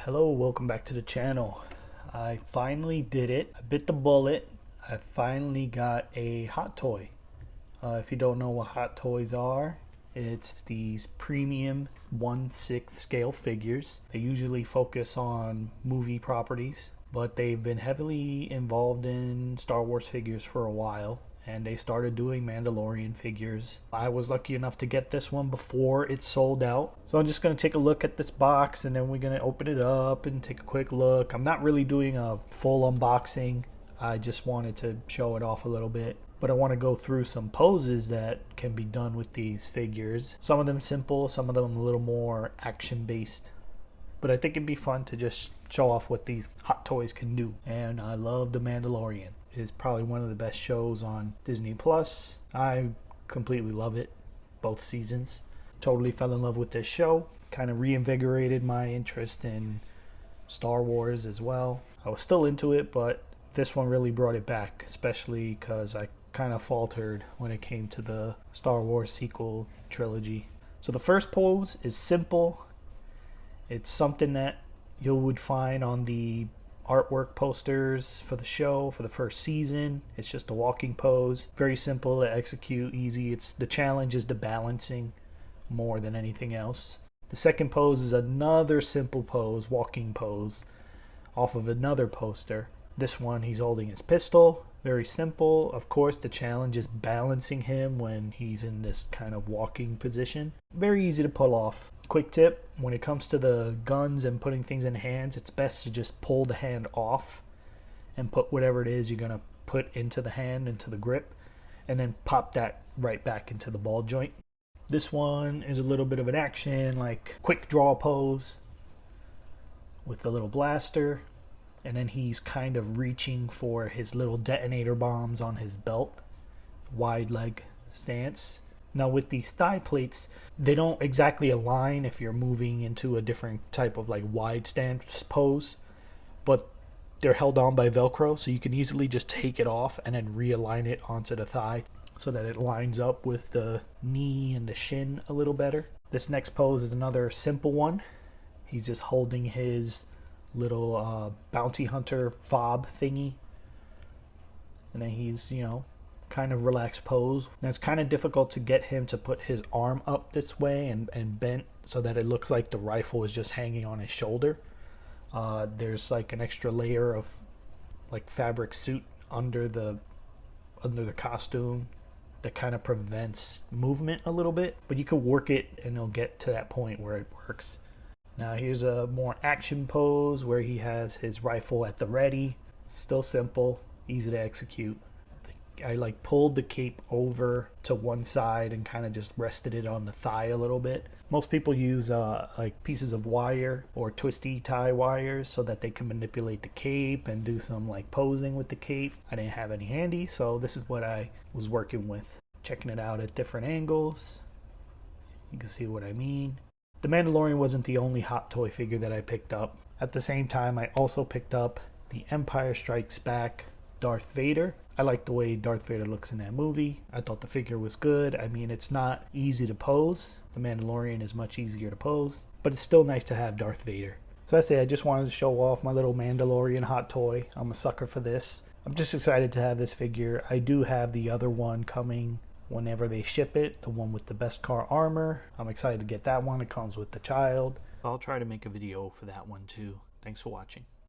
Hello, welcome back to the channel. I finally did it. I bit the bullet. I finally got a Hot Toy. If you don't know what Hot Toys are, it's these premium 1/6 scale figures. They usually focus on movie properties, but they've been heavily involved in Star Wars figures for a while. And they started doing Mandalorian figures. I was lucky enough to get this one before it sold out. So I'm just going to take a look at this box and then we're going to open it up and take a quick look. I'm not really doing a full unboxing. I just wanted to show it off a little bit. But I want to go through some poses that can be done with these figures. Some of them simple, some of them a little more action based. But I think it'd be fun to just show off what these Hot Toys can do. And I love The Mandalorian. It's probably one of the best shows on Disney Plus. I completely love it, both seasons. Totally fell in love with this show. Kind of reinvigorated my interest in Star Wars as well. I was still into it, but this one really brought it back, especially because I kind of faltered when it came to the Star Wars sequel trilogy. So the first pose is simple. It's something that you would find on the artwork posters for the show for the first season. It's just a walking pose, very simple to execute, easy. It's the challenge is the balancing more than anything else. The second pose is another simple pose, walking pose, off of another poster. This one he's holding his pistol, very simple. Of course the challenge is balancing him when he's in this kind of walking position. Very easy to pull off. Quick tip, when it comes to the guns and putting things in hands, it's best to just pull the hand off and put whatever it is you're going to put into the hand, into the grip, and then pop that right back into the ball joint. This one is a little bit of an action, like quick draw pose with the little blaster, and then he's kind of reaching for his little detonator bombs on his belt, wide leg stance. Now with these thigh plates, they don't exactly align if you're moving into a different type of like wide stance pose, but they're held on by Velcro, so you can easily just take it off and then realign it onto the thigh so that it lines up with the knee and the shin a little better. This next pose is another simple one. He's just holding his little bounty hunter fob thingy, and then he's, kind of relaxed pose. Now it's kind of difficult to get him to put his arm up this way and bent so that it looks like the rifle is just hanging on his shoulder. There's like an extra layer of like fabric suit under the costume that kind of prevents movement a little bit, but you can work it and it'll get to that point where it works. Now here's a more action pose where he has his rifle at the ready. Still simple, easy to execute. I like pulled the cape over to one side and kind of just rested it on the thigh a little bit. Most people use like pieces of wire or twisty tie wires so that they can manipulate the cape and do some like posing with the cape. I didn't have any handy, so this is what I was working with. Checking it out at different angles. You can see what I mean. The Mandalorian wasn't the only Hot Toy figure that I picked up. At the same time, I also picked up the Empire Strikes Back Darth Vader. I like the way Darth Vader looks in that movie. I thought the figure was good. I mean, it's not easy to pose. The Mandalorian is much easier to pose, but it's still nice to have Darth Vader. So that's it. I just wanted to show off my little Mandalorian Hot Toy. I'm a sucker for this. I'm just excited to have this figure. I do have the other one coming whenever they ship it, the one with the Beskar armor. I'm excited to get that one. It comes with the child. I'll try to make a video for that one too. Thanks for watching.